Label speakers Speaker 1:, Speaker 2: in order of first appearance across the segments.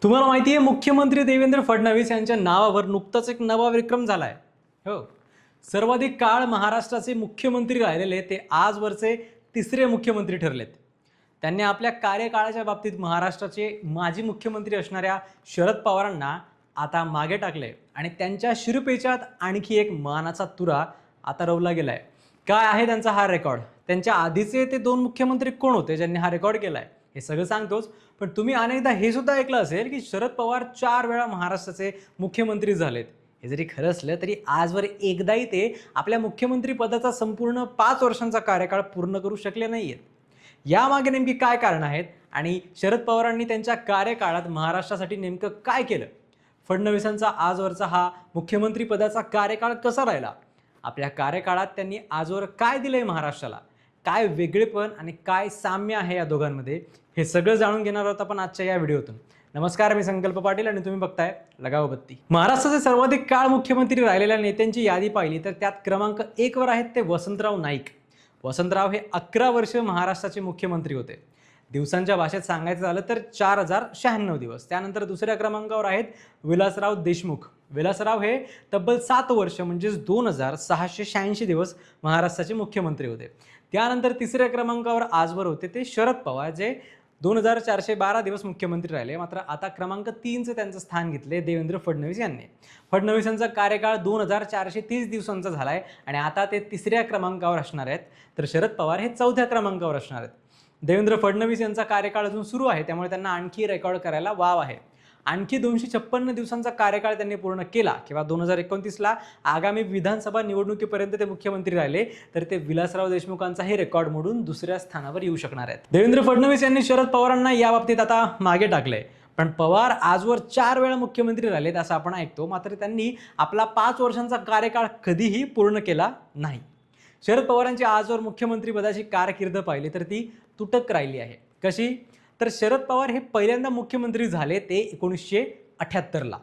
Speaker 1: तुम्हाला माहिती आहे मुख्यमंत्री देवेंद्र फडणवीस यांच्या नावावर नुकताच एक नवा विक्रम झालाय. हो, सर्वाधिक काळ महाराष्ट्राचे मुख्यमंत्री राहिलेले ते आजवरचे तिसरे मुख्यमंत्री ठरलेत. त्यांनी आपल्या कार्यकाळाच्या बाबतीत महाराष्ट्राचे माजी मुख्यमंत्री असणाऱ्या शरद पवारांना आता मागे टाकले आणि त्यांच्या शिरपेचात आणखी एक मानाचा तुरा आता रोवला गेलाय. काय आहे त्यांचा हा रेकॉर्ड, त्यांच्या आधीचे ते दोन मुख्यमंत्री कोण होते ज्यांनी हा रेकॉर्ड केलाय, हे सगळं सांगतोच. पण तुम्ही अनेकदा हे सुद्धा ऐकलं असेल की शरद पवार 4 वेळा महाराष्ट्राचे मुख्यमंत्री झालेत. हे जरी खरं असलं तरी आजवर एकदाही ते आपल्या मुख्यमंत्री पदाचा संपूर्ण 5 वर्षांचा कार्यकाळ पूर्ण करू शकले नाहीयेत. यामागे नेमकी काय कारण आहेत आणि शरद पवारांनी त्यांच्या कार्यकाळात महाराष्ट्रासाठी नेमकं काय केलं? फडणवीसांचा आजवरचा हा मुख्यमंत्री पदाचा कार्यकाळ कसा राहिला? आपल्या कार्यकाळात त्यांनी आजवर काय दिलंय महाराष्ट्राला? काय वेगळेपण आणि काय साम्य आहे या दोघांमध्ये, हे सगळं जाणून घेणार आहोत आपण आजच्या या व्हिडिओतून. नमस्कार, मी संकल्प पाटील आणि तुम्ही बघताय लगाव बत्ती. महाराष्ट्राचे सर्वाधिक काळ मुख्यमंत्री राहिलेल्या नेत्यांची यादी पाहिली तर त्यात क्रमांक 1 वर आहेत ते वसंतराव नाईक. वसंतराव हे 11 वर्ष महाराष्ट्राचे मुख्यमंत्री होते. दिवसांच्या भाषेत सांगायचं झालं तर 4096 दिवस. त्यानंतर दुसऱ्या क्रमांकावर आहेत विलासराव देशमुख. विलासराव हे तब्बल 7 वर्ष म्हणजेच 2686 दिवस महाराष्ट्राचे मुख्यमंत्री होते. त्यानंतर तिसऱ्या क्रमांकावर आजवर होते ते शरद पवार, जे 2412 दिवस मुख्यमंत्री राहिले. मात्र आता क्रमांक 3चं त्यांचं स्थान घेतले देवेंद्र फडणवीस यांनी. फडणवीसांचा कार्यकाळ 2430 दिवसांचा झालाय आणि आता ते तिसऱ्या क्रमांकावर असणार आहेत, तर शरद पवार हे 4थ्या क्रमांकावर असणार आहेत. देवेंद्र फडणवीस यांचा कार्यकाळ अजून सुरू आहे, त्यामुळे त्यांना आणखी रेकॉर्ड करायला वाव आहे. आणखी 256 दिवसांचा कार्यकाळ त्यांनी पूर्ण केला किंवा 2029ला आगामी विधानसभा निवडणुकीपर्यंत ते मुख्यमंत्री राहिले तर ते विलासराव देशमुखांचा हे रेकॉर्ड मोडून दुसऱ्या स्थानावर येऊ शकणार आहेत. देवेंद्र फडणवीस यांनी शरद पवारांना या बाबतीत आता मागे टाकलंय. पण पवार आजवर 4 वेळा मुख्यमंत्री राहिलेत असं आपण ऐकतो, मात्र त्यांनी आपला 5 वर्षांचा कार्यकाळ कधीही पूर्ण केला नाही. शरद पवारांची आजवर मुख्यमंत्री पदाची कारकीर्द पाहिली तर ती तुटक राहिली आहे. कशी? तर शरद पवार हे पहिल्यांदा मुख्यमंत्री झाले ते 1978ला.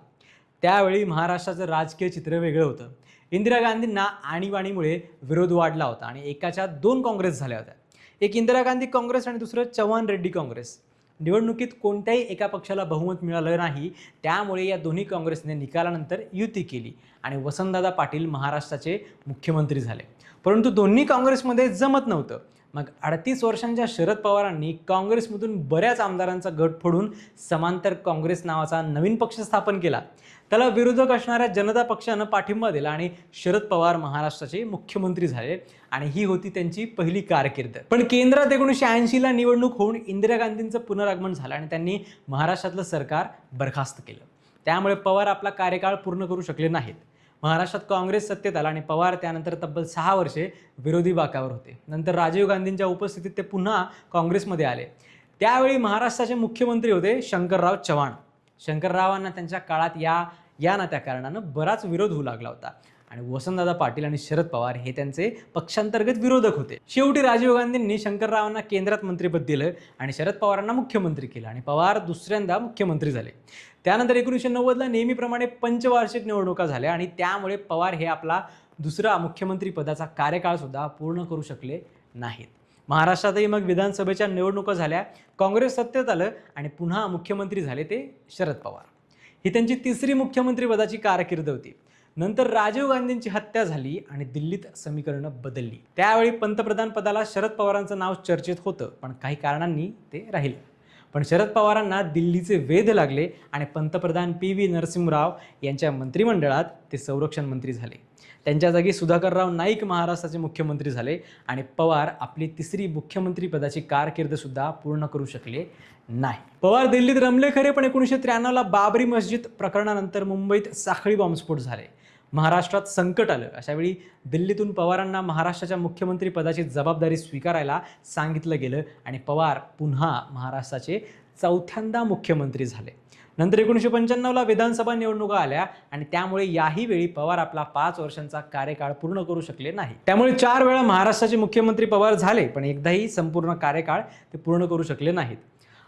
Speaker 1: त्यावेळी महाराष्ट्राचं राजकीय चित्र वेगळं होतं. इंदिरा गांधींना आणीबाणीमुळे विरोध वाढला होता आणि एकाच्या 2 काँग्रेस झाल्या होत्या. एक इंदिरा गांधी काँग्रेस आणि दुसरं चव्हाण रेड्डी काँग्रेस. निवडणुकीत कोणत्याही एका पक्षाला बहुमत मिळालं नाही, त्यामुळे या दोन्ही काँग्रेसने निकालानंतर युती केली आणि वसंतदादा पाटील महाराष्ट्राचे मुख्यमंत्री झाले. परंतु दोन्ही काँग्रेसमध्ये जमत नव्हतं. मग 38 वर्षांच्या शरद पवारांनी काँग्रेसमधून बऱ्याच आमदारांचा गट फोडून समांतर काँग्रेस नावाचा नवीन पक्ष स्थापन केला. त्याला विरोधक असणाऱ्या जनता पक्षानं पाठिंबा दिला आणि शरद पवार महाराष्ट्राचे मुख्यमंत्री झाले आणि ही होती त्यांची पहिली कारकीर्द. पण केंद्रात 1980ला निवडणूक होऊन इंदिरा गांधींचं पुनरागमन झालं आणि त्यांनी महाराष्ट्रातलं सरकार बरखास्त केलं. त्यामुळे पवार आपला कार्यकाळ पूर्ण करू शकले नाहीत. महाराष्ट्रात काँग्रेस सत्तेत आला आणि पवार त्यानंतर तब्बल 6 वर्षे विरोधी बाकावर होते. नंतर राजीव गांधींच्या उपस्थितीत ते पुन्हा काँग्रेसमध्ये आले. त्यावेळी महाराष्ट्राचे मुख्यमंत्री होते शंकरराव चव्हाण. शंकररावांना त्यांच्या काळात या ना त्या कारणानं बराच विरोध होऊ लागला होता आणि वसंतदादा पाटील आणि शरद पवार हे त्यांचे पक्षांतर्गत विरोधक होते. शेवटी राजीव गांधींनी शंकररावांना केंद्रात मंत्रिपद दिलं आणि शरद पवारांना मुख्यमंत्री केलं आणि पवार दुसऱ्यांदा मुख्यमंत्री झाले. त्यानंतर 1990ला नेहमीप्रमाणे पंचवार्षिक निवडणुका झाल्या आणि त्यामुळे पवार हे आपला दुसरा मुख्यमंत्री पदाचा कार्यकाळ सुद्धा पूर्ण करू शकले नाहीत. महाराष्ट्रातही मग विधानसभेच्या निवडणुका झाल्या, काँग्रेस सत्तेत आलं आणि पुन्हा मुख्यमंत्री झाले ते शरद पवार. ही त्यांची तिसरी मुख्यमंत्री पदाची कारकीर्द होती. नंतर राजीव गांधींची हत्या झाली आणि दिल्लीत समीकरणं बदलली. त्यावेळी पंतप्रधान पदाला शरद पवारांचं नाव चर्चेत होतं, पण काही कारणांनी ते राहिलं. पण शरद पवारांना दिल्लीचे वेध लागले आणि पंतप्रधान PV नरसिंहराव यांच्या मंत्रिमंडळात ते संरक्षण मंत्री झाले. त्यांच्या जागी सुधाकरराव नाईक महाराष्ट्राचे मुख्यमंत्री झाले आणि पवार आपली तिसरी मुख्यमंत्री पदाची कारकीर्द सुद्धा पूर्ण करू शकले नाही. पवार दिल्लीत रमले खरे, पण 1993ला बाबरी मस्जिद प्रकरणानंतर मुंबईत साखळी बॉम्बस्फोट झाले. महाराष्ट्रात संकट आलं. अशावेळी दिल्लीतून पवारांना महाराष्ट्राच्या मुख्यमंत्री पदाची जबाबदारी स्वीकारायला सांगितलं गेलं आणि पवार पुन्हा महाराष्ट्राचे 4थ्यांदा मुख्यमंत्री झाले. नंतर 1995ला विधानसभा निवडणुका आल्या आणि त्यामुळे याही वेळी पवार आपला 5 वर्षांचा कार्यकाळ पूर्ण करू शकले नाही. त्यामुळे 4 वेळा महाराष्ट्राचे मुख्यमंत्री पवार झाले, पण एकदाही संपूर्ण कार्यकाळ ते पूर्ण करू शकले नाहीत.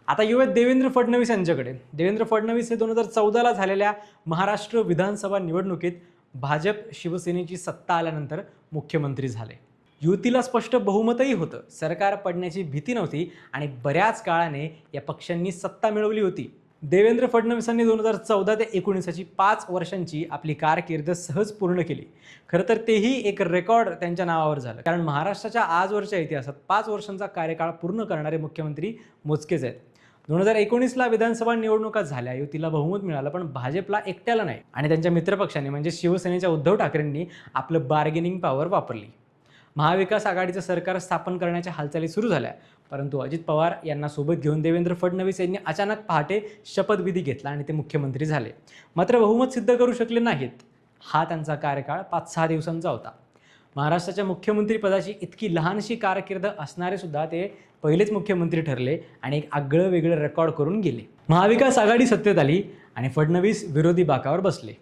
Speaker 1: आता येऊयात देवेंद्र फडणवीस यांच्याकडे. देवेंद्र फडणवीस हे 2014ला झालेल्या महाराष्ट्र विधानसभा निवडणुकीत भाजप शिवसेनेची सत्ता आल्यानंतर मुख्यमंत्री झाले. युतीला स्पष्ट बहुमतही होतं, सरकार पडण्याची भीती नव्हती आणि बऱ्याच काळाने या पक्षांनी सत्ता मिळवली होती. देवेंद्र फडणवीसांनी 2014 ते 19 5 वर्षांची आपली कारकीर्द सहज पूर्ण केली. खरं तर तेही एक रेकॉर्ड त्यांच्या नावावर झालं, कारण महाराष्ट्राच्या आजवरच्या इतिहासात 5 वर्षांचा कार्यकाळ पूर्ण करणारे मुख्यमंत्री मोजकेच आहेत. 2019ला विधानसभा निवडणुका झाल्या, युतीला बहुमत मिळालं, पण भाजपला एकट्याला नाही आणि त्यांच्या मित्रपक्षांनी म्हणजे शिवसेनेच्या उद्धव ठाकरेंनी आपलं बार्गेनिंग पॉवर वापरली. महाविकास आघाडीचं सरकार स्थापन करण्याच्या हालचाली सुरू झाल्या, परंतु अजित पवार यांना सोबत घेऊन देवेंद्र फडणवीस यांनी अचानक पहाटे शपथविधी घेतला आणि ते मुख्यमंत्री झाले. मात्र बहुमत सिद्ध करू शकले नाहीत. हा त्यांचा कार्यकाळ 5-6 दिवसांचा होता. महाराष्ट्राच्या मुख्यमंत्रीपदाची इतकी लहानशी कारकीर्द असणारे सुद्धा ते पहिलेच मुख्यमंत्री ठरले आणि एक आगळं वेगळं रेकॉर्ड करून गेले. महाविकास आघाडी सत्तेत आली आणि फडणवीस विरोधी बाकावर बसले.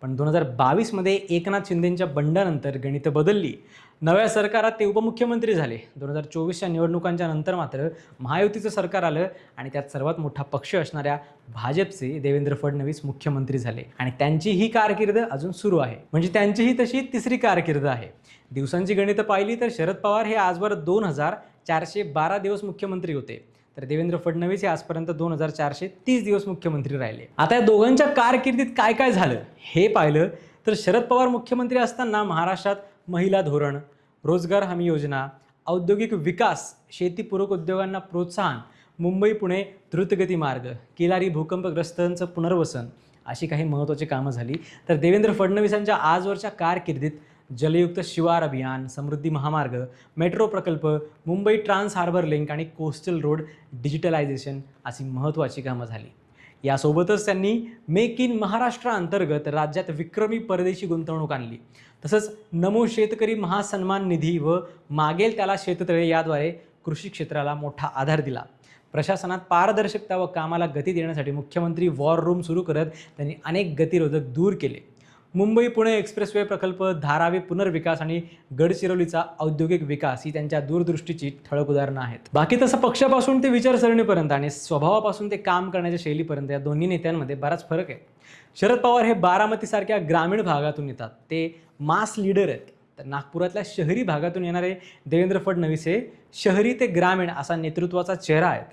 Speaker 1: पण 2022मध्ये एकनाथ शिंदेंच्या बंडानंतर गणितं बदलली. नव्या सरकारात ते उपमुख्यमंत्री झाले. 2024च्या निवडणुकांच्या नंतर मात्र महायुतीचं सरकार आलं आणि त्यात सर्वात मोठा पक्ष असणाऱ्या भाजपचे देवेंद्र फडणवीस मुख्यमंत्री झाले आणि त्यांची ही कारकीर्द अजून सुरू आहे. म्हणजे त्यांचीही तशी तिसरी कारकीर्द आहे. दिवसांची गणितं पाहिली तर शरद पवार हे आजवर 2412 दिवस मुख्यमंत्री होते, तर देवेंद्र फडणवीस हे आजपर्यंत 2430 दिवस मुख्यमंत्री राहिले. आता या दोघांच्या कारकिर्दीत काय काय झालं हे पाहिलं तर शरद पवार मुख्यमंत्री असताना महाराष्ट्रात महिला धोरण, रोजगार हमी योजना, औद्योगिक विकास, शेतीपूरक उद्योगांना प्रोत्साहन, मुंबई पुणे द्रुतगती मार्ग, केलारी भूकंपग्रस्तांचं पुनर्वसन अशी काही महत्त्वाची कामं झाली. तर देवेंद्र फडणवीसांच्या आजवरच्या कारकिर्दीत जलयुक्त शिवार अभियान, समृद्धी महामार्ग, मेट्रो प्रकल्प, मुंबई ट्रान्स हार्बर लिंक आणि कोस्टल रोड डिजिटलायझेशन अशी महत्त्वाची कामं झाली. यासोबतच त्यांनी मेक इन महाराष्ट्र अंतर्गत राज्यात विक्रमी परदेशी गुंतवणूक आणली. तसंच नमो शेतकरी महासन्मान निधी व मागेल त्याला शेततळे याद्वारे कृषी क्षेत्राला मोठा आधार दिला. प्रशासनात पारदर्शकता व कामाला गती देण्यासाठी मुख्यमंत्री वॉर रूम सुरू करत त्यांनी अनेक गतिरोधक दूर केले. मुंबई पुणे एक्सप्रेसवे प्रकल्प, धारावी पुनर्विकास आणि गडचिरोलीचा औद्योगिक विकास ही त्यांच्या दूरदृष्टीची ठळक उदाहरणं आहेत. बाकी तसं पक्षापासून ते विचारसरणीपर्यंत आणि स्वभावापासून ते काम करण्याच्या शैलीपर्यंत या दोन्ही नेत्यांमध्ये बराच फरक आहे. शरद पवार हे बारामतीसारख्या ग्रामीण भागातून येतात, ते मास लीडर आहेत. तर नागपुरातल्या शहरी भागातून येणारे देवेंद्र फडणवीस हे शहरी ते ग्रामीण असा नेतृत्वाचा चेहरा आहेत.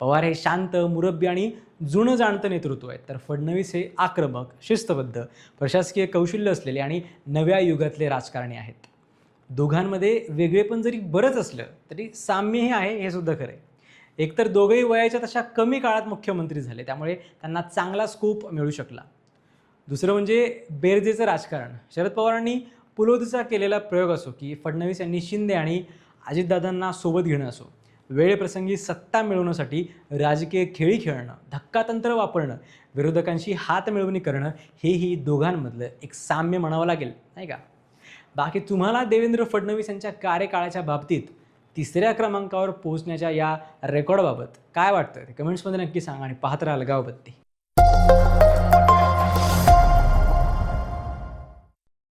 Speaker 1: पवार हे शांत, मुरब्बी आणि जुनं जाणतं नेतृत्व आहे, तर फडणवीस हे आक्रमक, शिस्तबद्ध, प्रशासकीय कौशल्य असलेले आणि नव्या युगातले राजकारणी आहेत. दोघांमध्ये वेगळेपण जरी बरंच असलं तरी साम्यही आहे हे सुद्धा खरं आहे. एकतर दोघंही वयाच्या तशा कमी काळात मुख्यमंत्री झाले, त्यामुळे त्यांना चांगला स्कूप मिळू शकला. दुसरं म्हणजे बेरजेचं राजकारण. शरद पवारांनी पुलोदचा केलेला प्रयोग असो की फडणवीस यांनी शिंदे आणि अजितदादांना सोबत घेणं असो, वेळेप्रसंगी सत्ता मिळवण्यासाठी राजकीय खेळी खेळणं, धक्कातंत्र वापरणं, विरोधकांशी हात मिळवणी करणं हेही दोघांमधलं एक साम्य म्हणावं लागेल, नाही का? बाकी तुम्हाला देवेंद्र फडणवीस यांच्या कार्यकाळाच्या बाबतीत तिसऱ्या क्रमांकावर पोहोचण्याच्या या रेकॉर्डबाबत काय वाटतं ते कमेंट्समध्ये नक्की सांगा आणि पाहत राहा अलगावबत्ती.